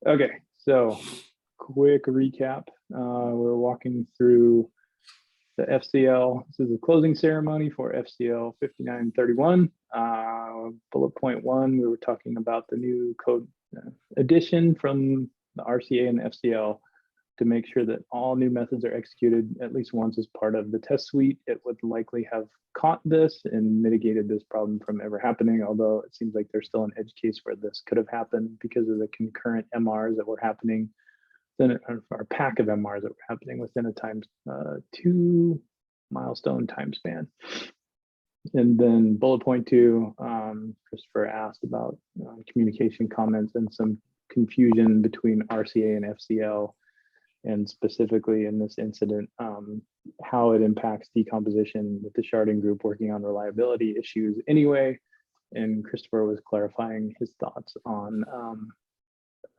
Okay, so quick recap. We're walking through the FCL. This is the closing ceremony for FCL 5931. Bullet point 1, we were talking about the new code addition from the RCA and the FCL to make sure that all new methods are executed at least once as part of the test suite. It would likely have caught this and mitigated this problem from ever happening, although it seems like there's still an edge case where this could have happened because of the concurrent MRs that were happening, then our pack of MRs that were happening within a 2 milestone time span. And then bullet point 2, Christopher asked about communication comments and some confusion between RCA and FCL, and specifically in this incident, how it impacts decomposition with the sharding group working on reliability issues anyway. And Christopher was clarifying his thoughts on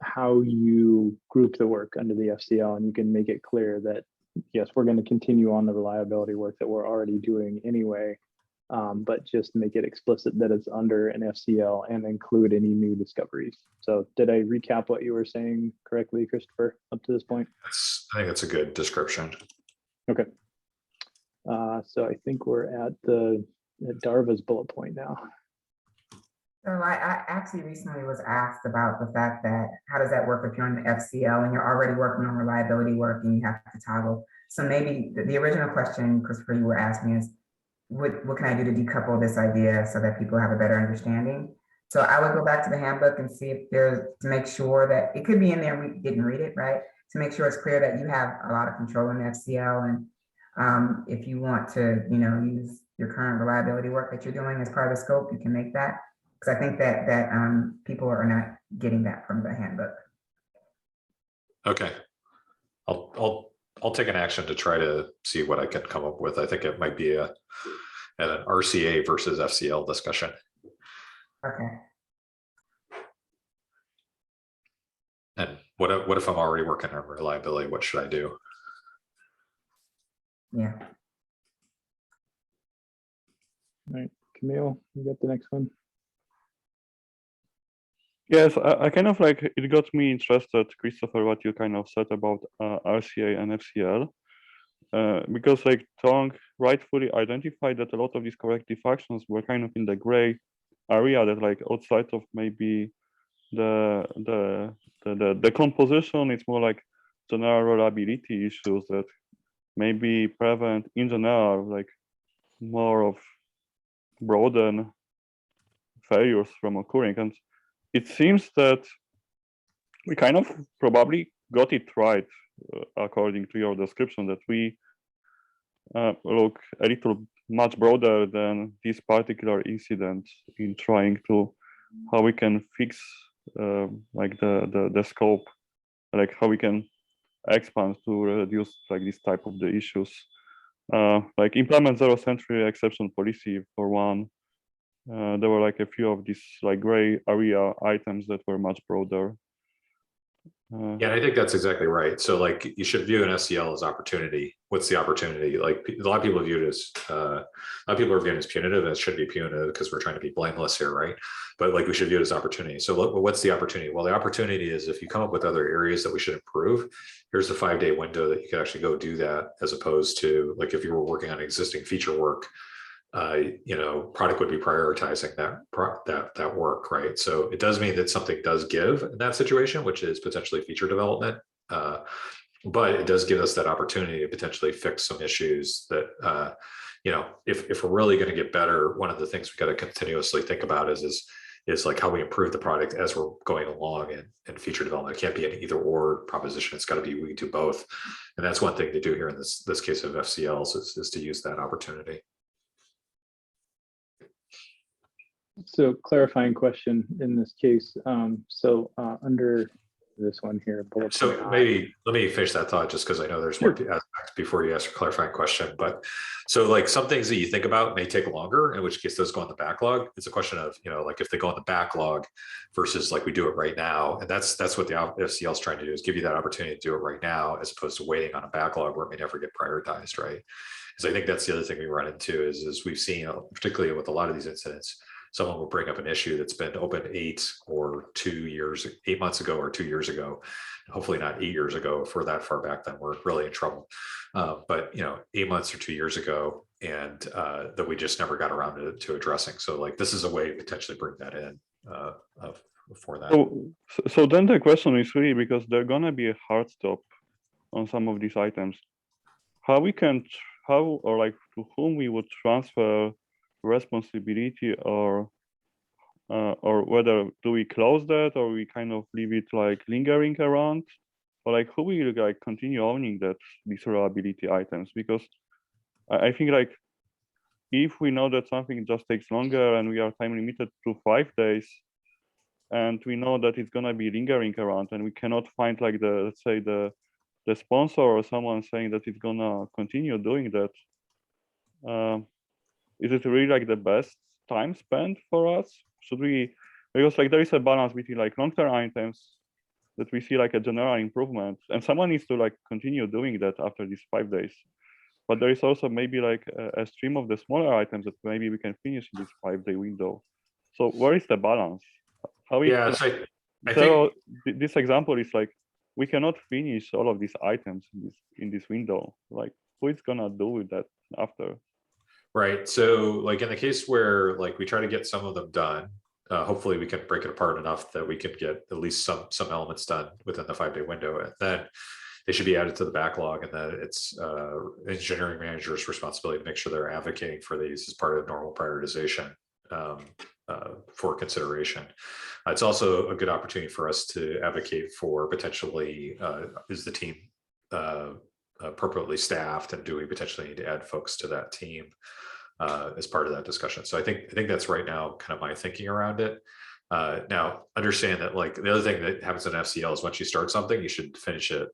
how you group the work under the FCL, and you can make it clear that, yes, we're going to continue on the reliability work that we're already doing anyway, but just make it explicit that it's under an FCL and include any new discoveries. So did I recap what you were saying correctly, Christopher, up to this point? I think that's a good description. Okay. So I think we're at Darva's bullet point now. So I actually recently was asked about the fact that how does that work if you're on the FCL and you're already working on reliability work and you have to toggle. So maybe the original question, Christopher, you were asking is, what can I do to decouple this idea so that people have a better understanding? So I would go back to the handbook and see if there's, to make sure that it could be in there, we didn't read it, right? To make sure it's clear that you have a lot of control in the FCL, and if you want to, use your current reliability work that you're doing as part of the scope, you can make that. Because I think that people are not getting that from the handbook. Okay, I'll take an action to try to see what I can come up with. I think it might be an RCA versus FCL discussion. Okay. And what if I'm already working on reliability? What should I do? Yeah. All right, Camille, you got the next one. Yes, I kind of like, it got me interested, Christopher, what you kind of said about RCA and FCL, because like Tong rightfully identified that a lot of these corrective actions were kind of in the gray area, that like outside of maybe the composition, it's more like general reliability issues that maybe prevent in general like more of broaden failures from occurring. And it seems that we kind of probably got it right, according to your description, that we look a little much broader than this particular incident in trying to how we can fix like the scope, like how we can expand to reduce like this type of the issues, like implement zero-century exception policy for one. There were like a few of these like gray area items that were much broader. Yeah, I think that's exactly right. So like you should view an FCL as opportunity. What's the opportunity? Like a lot of people view it as, a lot of people are viewing it as punitive, and it should be punitive because we're trying to be blameless here, right? But like we should view it as opportunity. So what's the opportunity? Well, the opportunity is if you come up with other areas that we should improve, here's a 5-day window that you can actually go do that, as opposed to like if you were working on existing feature work, product would be prioritizing that work, right? So it does mean that something does give in that situation, which is potentially feature development, but it does give us that opportunity to potentially fix some issues that, if we're really going to get better, one of the things we got to continuously think about is like how we improve the product as we're going along in feature development. It can't be an either or proposition. It's got to be we do both, and that's one thing to do here in this case of FCLs is to use that opportunity. So clarifying question in this case. Under this one here, so maybe let me finish that thought, just because I know there's more aspects before you ask your clarifying question. But so like some things that you think about may take longer, in which case those go in the backlog. It's a question of, like if they go in the backlog versus like we do it right now. And that's what the FCL is trying to do, is give you that opportunity to do it right now, as opposed to waiting on a backlog where it may never get prioritized, right? Because I think that's the other thing we run into is we've seen, particularly with a lot of these incidents, someone will bring up an issue that's been open 8 months ago or 2 years ago. Hopefully not 8 years ago. If we're that far back, then we're really in trouble. But 8 months or 2 years ago, and that we just never got around to addressing. So like this is a way to potentially bring that in for that. So then the question is really, because there's gonna be a hard stop on some of these items, how or like to whom we would transfer responsibility, or whether do we close that, or we kind of leave it like lingering around, or like who will like continue owning these reliability items? Because I think like if we know that something just takes longer and we are time limited to 5 days, and we know that it's gonna be lingering around, and we cannot find like let's say the sponsor or someone saying that it's gonna continue doing that, is it really like the best time spent for us? Should we, because like there is a balance between like long-term items that we see like a general improvement, and someone needs to like continue doing that after these 5 days. But there is also maybe like a stream of the smaller items that maybe we can finish in this 5-day window. So where is the balance? How we, yeah, so I think this example is like, we cannot finish all of these items in this window. Like, who is gonna do with that after? right. So like in the case where like we try to get some of them done, hopefully we can break it apart enough that we can get at least some elements done within the 5-day window, and then they should be added to the backlog, and then it's engineering manager's responsibility to make sure they're advocating for these as part of normal prioritization for consideration. It's also a good opportunity for us to advocate for potentially, is the team appropriately staffed, and do we potentially need to add folks to that team as part of that discussion? So I think that's right now kind of my thinking around it. Now, understand that like the other thing that happens in FCL is once you start something, you should finish it.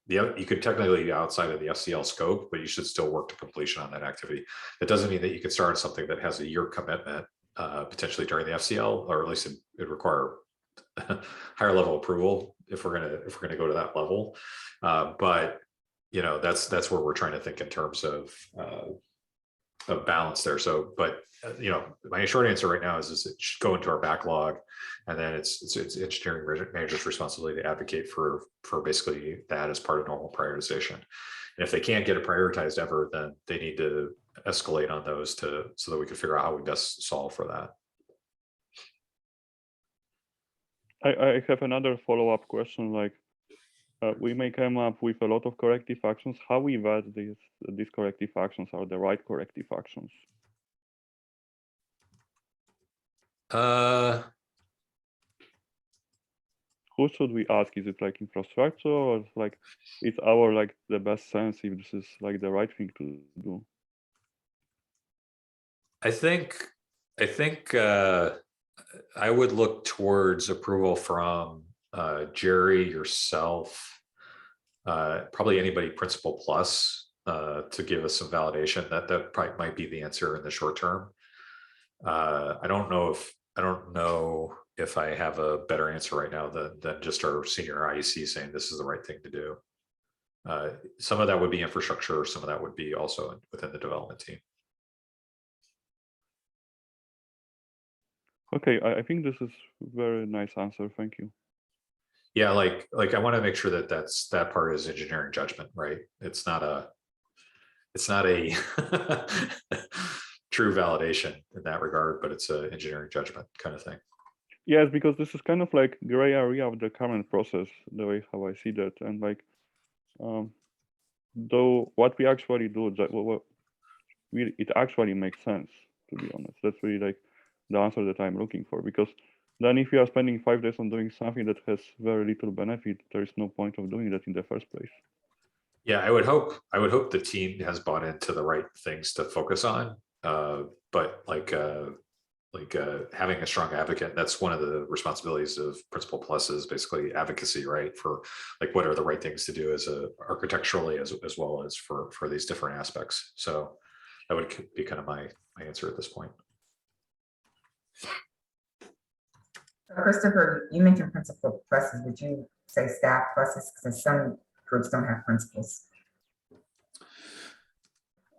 You could technically be outside of the FCL scope, but you should still work to completion on that activity. That doesn't mean that you can start something that has a year commitment potentially during the FCL, or at least it require higher level approval if we're gonna go to that level. But that's where we're trying to think in terms of balance there. So, but my short answer right now is it should go into our backlog, and then it's engineering manager's responsibility to advocate for basically that as part of normal prioritization. And if they can't get it prioritized ever, then they need to escalate on those so that we can figure out how we best solve for that. I have another follow-up question. Like, we may come up with a lot of corrective actions. How we vet these corrective actions are the right corrective actions? Who should we ask? Is it like infrastructure, or like it's our like the best sense if this is like the right thing to do? I think I would look towards approval from Jerry, yourself, probably anybody principal plus to give us some validation. That probably might be the answer in the short term. I don't know if I have a better answer right now than just our senior IEC saying this is the right thing to do. Some of that would be infrastructure, some of that would be also within the development team. Okay, I think this is a very nice answer. Thank you. Yeah, like I want to make sure that part is engineering judgment, right? It's not a true validation in that regard, but it's an engineering judgment kind of thing. Yes, because this is kind of like gray area of the current process, the way how I see that, and like, though what we actually do, it actually makes sense, to be honest. That's really like the answer that I'm looking for, because then if you are spending 5 days on doing something that has very little benefit, there is no point of doing that in the first place. Yeah, I would hope the team has bought into the right things to focus on, but having a strong advocate, that's one of the responsibilities of Principal Plus is basically advocacy, right? For like what are the right things to do as architecturally as well as for these different aspects. So that would be kind of my answer at this point. Christopher, you mentioned principal pluses. Would you say staff pluses? Because some groups don't have principals.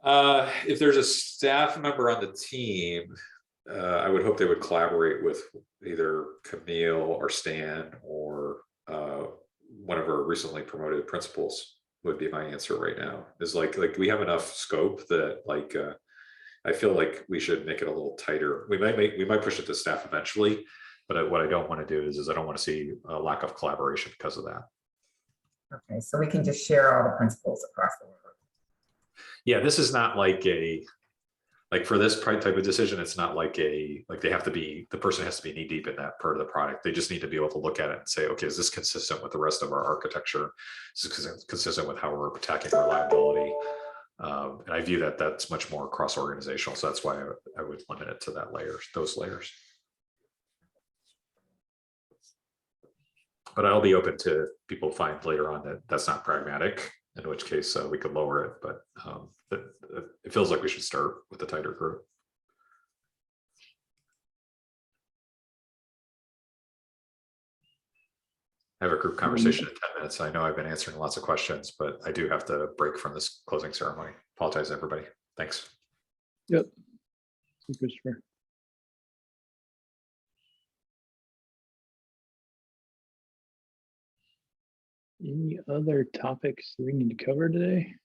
If there's a staff member on the team, I would hope they would collaborate with either Camille or Stan or one of our recently promoted principals would be my answer right now. Is like we have enough scope that like I feel like we should make it a little tighter. We might push it to staff eventually, but what I don't want to do is I don't want to see a lack of collaboration because of that. Okay, so we can just share all the principles across the world. Yeah, this is not like for this type of decision, it's not like the person has to be knee deep in that part of the product. They just need to be able to look at it and say, okay, is this consistent with the rest of our architecture? Is this consistent with how we're attacking reliability? And I view that that's much more cross-organizational. So that's why I would limit it to those layers. But I'll be open to people find later on that that's not pragmatic, in which case we could lower it. But it feels like we should start with a tighter group. I have a group conversation in 10 minutes. I know I've been answering lots of questions, but I do have to break from this closing ceremony. Apologize, everybody. Thanks. Yep. Christopher. Any other topics we need to cover today?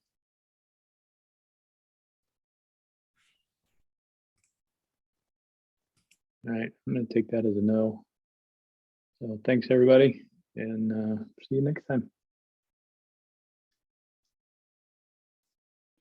All right, I'm going to take that as a no. So thanks, everybody, and see you next time.